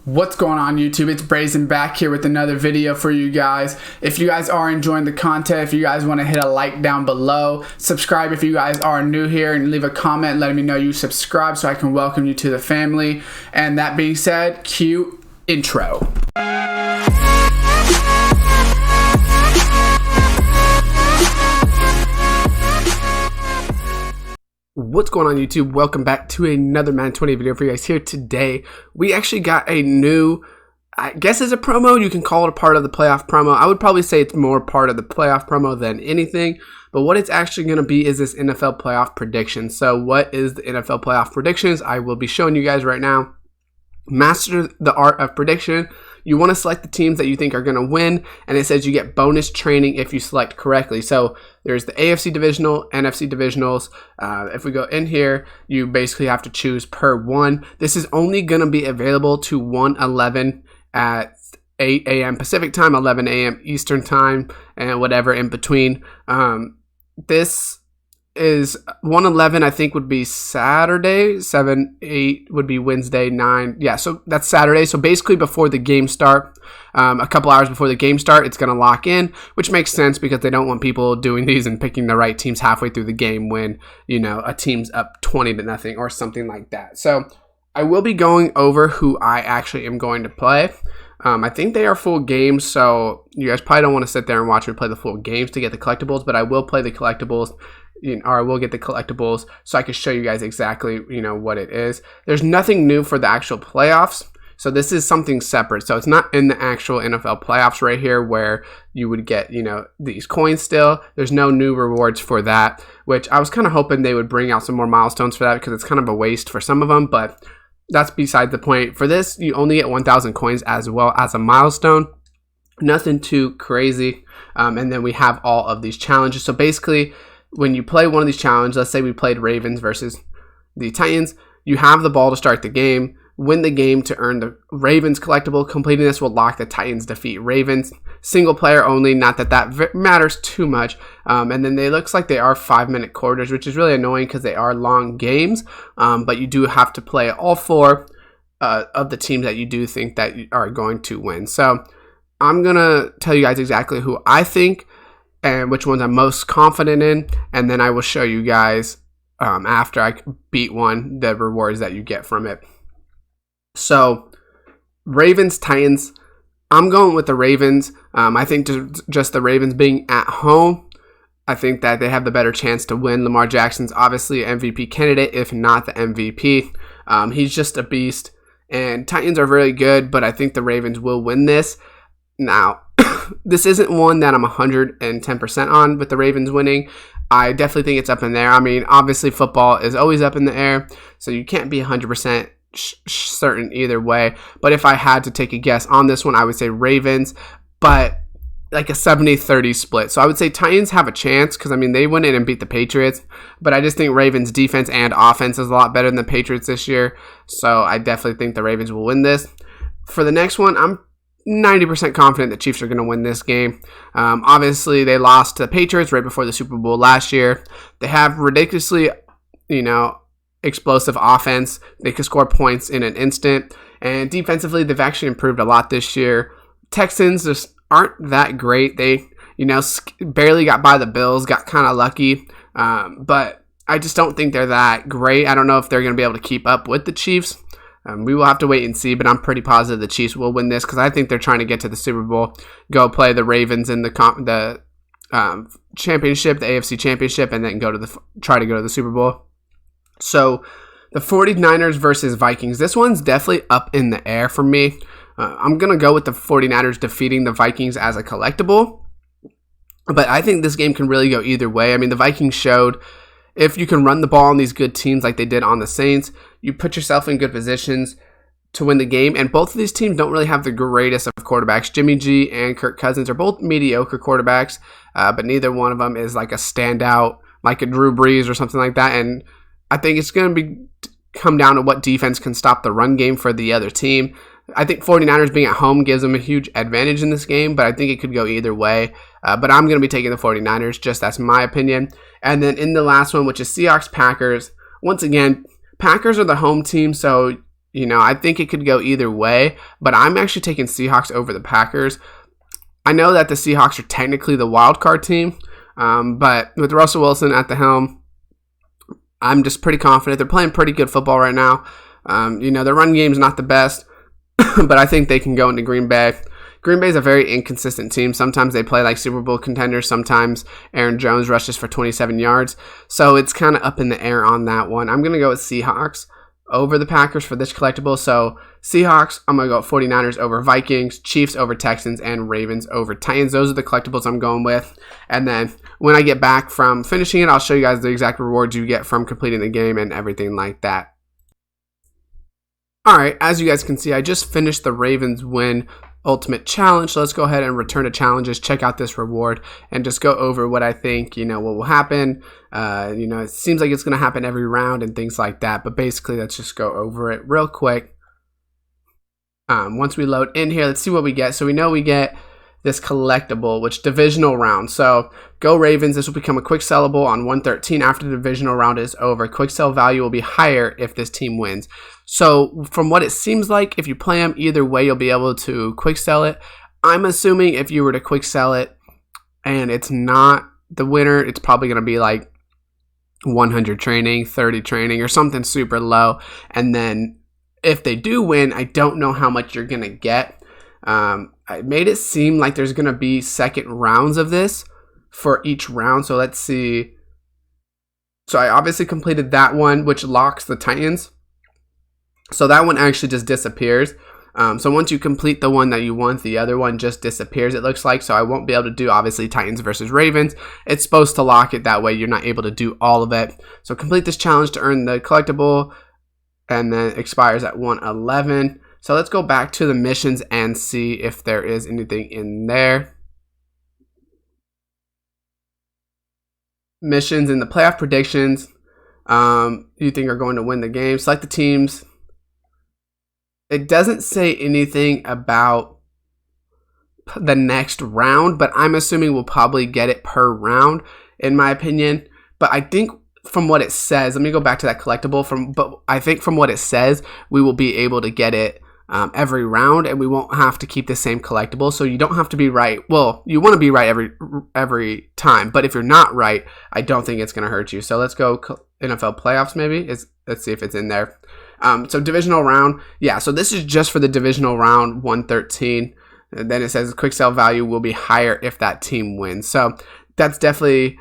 What's going on YouTube? It's Brayzon back here with another video for you guys. If you guys are enjoying the content, if you guys want to hit a like down below, subscribe if you guys are new here, and leave a comment letting me know you subscribe so I can welcome you to the family. And that being said, cue intro. What's going on YouTube? Welcome back to another Madden 20 video for you guys here today. We actually got a new, I guess it's a promo. You can call it a part of the playoff promo. I would probably say it's more part of the playoff promo than anything. But what it's actually going to be is this NFL playoff prediction. So what is the NFL playoff predictions? I will be showing you guys right now. Master the art of prediction. You want to select the teams that you think are going to win, and it says you get bonus training if you select correctly. So there's the AFC divisional, NFC divisionals. If we go in here, you basically have to choose per one. This is only going to be available to 111 at 8 a.m. Pacific time, 11 a.m. Eastern time, and whatever in between. This is 111, I think, would be Saturday. 7, 8 would be Wednesday. 9, yeah, so that's Saturday. So basically before the game start, a couple hours before the game start, it's going to lock in, which makes sense because they don't want people doing these and picking the right teams halfway through the game when, you know, a team's up 20-0 or something like that. So I will be going over who I actually am going to play. I think they are full games, so you guys probably don't want to sit there and watch me play the full games to get the collectibles, but I will play the collectibles, or I will get the collectibles so I can show you guys exactly, what it is. There's nothing new for the actual playoffs, so this is something separate. So it's not in the actual NFL playoffs right here where you would get, these coins still. There's no new rewards for that, which I was kind of hoping they would bring out some more milestones for that because it's kind of a waste for some of them, but that's beside the point. For this, you only get 1,000 coins as well as a milestone. Nothing too crazy. And then we have all of these challenges. So basically, when you play one of these challenges, let's say we played Ravens versus the Titans, you have the ball to start the game, win the game to earn the Ravens collectible. Completing this will lock the Titans defeat Ravens. Single player only, not that matters too much. And then they looks like they are 5-minute quarters, which is really annoying because they are long games. But you do have to play all four of the teams that you do think that are going to win. So I'm going to tell you guys exactly who I think and which ones I'm most confident in. And then I will show you guys after I beat one, the rewards that you get from it. So Ravens, Titans, I'm going with the Ravens. I think just the Ravens being at home, I think that they have the better chance to win. Lamar Jackson's obviously an MVP candidate, if not the MVP. He's just a beast. And Titans are really good, but I think the Ravens will win this. Now, this isn't one that I'm 110% on with the Ravens winning. I definitely think it's up in there. I mean, obviously football is always up in the air, so you can't be 100% certain either way. But if I had to take a guess on this one, I would say Ravens, but like a 70-30 split. So I would say Titans have a chance because, I mean, they went in and beat the Patriots, but I just think Ravens defense and offense is a lot better than the Patriots this year. So I definitely think the Ravens will win this. For the next one, I'm 90% confident the Chiefs are going to win this game. Obviously, they lost to the Patriots right before the Super Bowl last year. They have ridiculously, explosive offense. They can score points in an instant. And defensively, they've actually improved a lot this year. Texans just aren't that great. They, barely got by the Bills, got kind of lucky. But I just don't think they're that great. I don't know if they're going to be able to keep up with the Chiefs. We will have to wait and see, but I'm pretty positive the Chiefs will win this because I think they're trying to get to the Super Bowl, go play the Ravens in the championship, the AFC championship, and then try to go to the Super Bowl. So the 49ers versus Vikings. This one's definitely up in the air for me. I'm going to go with the 49ers defeating the Vikings as a collectible, but I think this game can really go either way. I mean, the Vikings showed if you can run the ball on these good teams like they did on the Saints, you put yourself in good positions to win the game. And both of these teams don't really have the greatest of quarterbacks. Jimmy G and Kirk Cousins are both mediocre quarterbacks, but neither one of them is like a standout, like a Drew Brees or something like that. And I think it's going to come down to what defense can stop the run game for the other team. I think 49ers being at home gives them a huge advantage in this game, but I think it could go either way. But I'm going to be taking the 49ers, just that's my opinion. And then in the last one, which is Seahawks-Packers, once again, Packers are the home team, so I think it could go either way, but I'm actually taking Seahawks over the Packers. I know that the Seahawks are technically the wild card team, but with Russell Wilson at the helm, I'm just pretty confident. They're playing pretty good football right now. Their run game's not the best, but I think they can go into Green Bay. Green Bay is a very inconsistent team. Sometimes they play like Super Bowl contenders. Sometimes Aaron Jones rushes for 27 yards. So it's kind of up in the air on that one. I'm going to go with Seahawks over the Packers for this collectible. So Seahawks, I'm going to go 49ers over Vikings, Chiefs over Texans, and Ravens over Titans. Those are the collectibles I'm going with. And then when I get back from finishing it, I'll show you guys the exact rewards you get from completing the game and everything like that. All right, as you guys can see, I just finished the Ravens win Ultimate Challenge. So let's go ahead and return to challenges, check out this reward, and just go over what I think, what will happen. It seems like it's going to happen every round and things like that. But basically, let's just go over it real quick. Once we load in here, let's see what we get. So we know we get this collectible, which divisional round. So go Ravens. This will become a quick sellable on 113 after the divisional round is over. Quick sell value will be higher if this team wins. So from what it seems like, if you play them either way, you'll be able to quick sell it. I'm assuming if you were to quick sell it and it's not the winner, it's probably going to be like 100 training, 30 training, or something super low. And then if they do win, I don't know how much you're going to get. I made it seem like there's going to be second rounds of this for each round. So let's see. So I obviously completed that one, which locks the Titans. So that one actually just disappears. So once you complete the one that you want, the other one just disappears, it looks like. So I won't be able to do, obviously, Titans versus Ravens. It's supposed to lock it. That way you're not able to do all of it. So complete this challenge to earn the collectible. And then it expires at 111. So let's go back to the missions and see if there is anything in there. Missions and the playoff predictions. You think are going to win the game. Select the teams. It doesn't say anything about the next round, but I'm assuming we'll probably get it per round, in my opinion. But I think from what it says, let me go back to that collectible. But I think from what it says, we will be able to get it every round, and we won't have to keep the same collectible. So you don't have to be right. Well, you want to be right every time, but if you're not right, I don't think it's going to hurt you. So let's go NFL playoffs maybe. Let's see if it's in there. So divisional round. Yeah, so this is just for the divisional round 113. And then it says quick sell value will be higher if that team wins. So that's definitely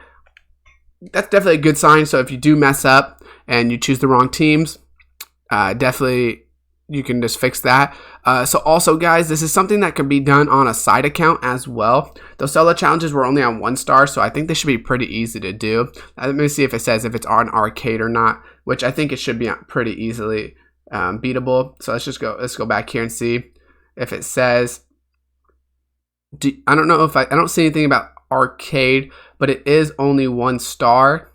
a good sign. So if you do mess up and you choose the wrong teams, definitely you can just fix that. So also, guys, this is something that can be done on a side account as well. Those solo challenges were only on 1 star, so I think they should be pretty easy to do. Let me see if it says if it's on arcade or not, which I think it should be pretty easily beatable. So let's go back here and see if it says. I don't know if I don't see anything about arcade, but it is only 1 star.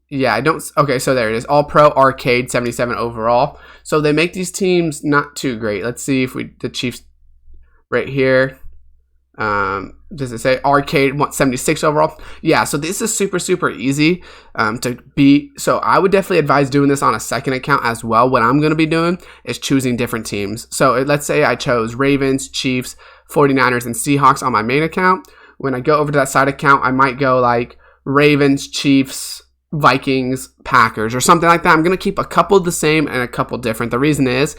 Yeah, I don't. Okay, so there it is. All Pro Arcade 77 overall. So they make these teams not too great. Let's see if the Chiefs right here. Does it say Arcade 76 overall? Yeah, so this is super easy to beat. So I would definitely advise doing this on a second account as well. What I'm going to be doing is choosing different teams. So let's say I chose Ravens, Chiefs, 49ers, and Seahawks on my main account. When I go over to that side account, I might go like Ravens, Chiefs, Vikings, Packers, or something like that. I'm going to keep a couple the same and a couple different. The reason is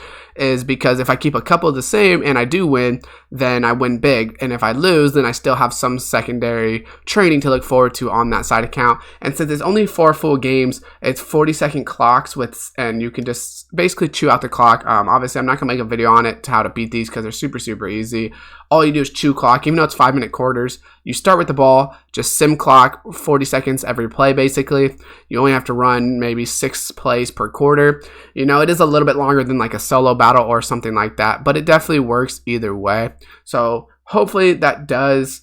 because if I keep a couple the same and I do win, then I win big. And if I lose, then I still have some secondary training to look forward to on that side account. And since it's only 4 full games, it's 40-second clocks and you can just basically chew out the clock. Obviously, I'm not going to make a video on it to how to beat these because they're super easy. All you do is chew clock, even though it's 5-minute quarters. You start with the ball, just sim clock, 40 seconds every play, basically. You only have to run maybe 6 plays per quarter. It is a little bit longer than like a solo battle or something like that, but it definitely works either way. So hopefully that does,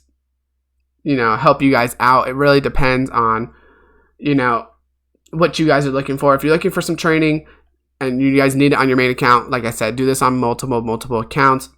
help you guys out. It really depends on, what you guys are looking for. If you're looking for some training and you guys need it on your main account, like I said, do this on multiple accounts.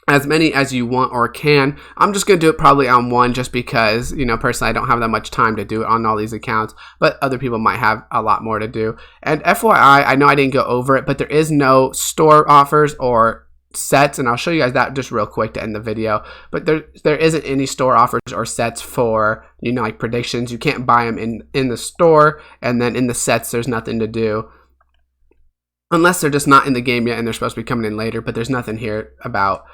as many as you want or can. I'm just going to do it probably on one just because, personally I don't have that much time to do it on all these accounts, but other people might have a lot more to do. And FYI, I know I didn't go over it, but there is no store offers or sets, and I'll show you guys that just real quick to end the video. But there isn't any store offers or sets for, like predictions. You can't buy them in the store, and then in the sets there's nothing to do. Unless they're just not in the game yet and they're supposed to be coming in later, but there's nothing here about,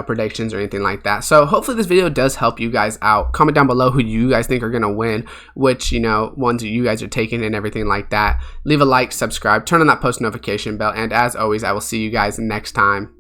predictions or anything like that. So hopefully this video does help you guys out. Comment down below who you guys think are going to win, which, ones that you guys are taking and everything like that. Leave a like, subscribe, turn on that post notification bell, and as always, I will see you guys next time.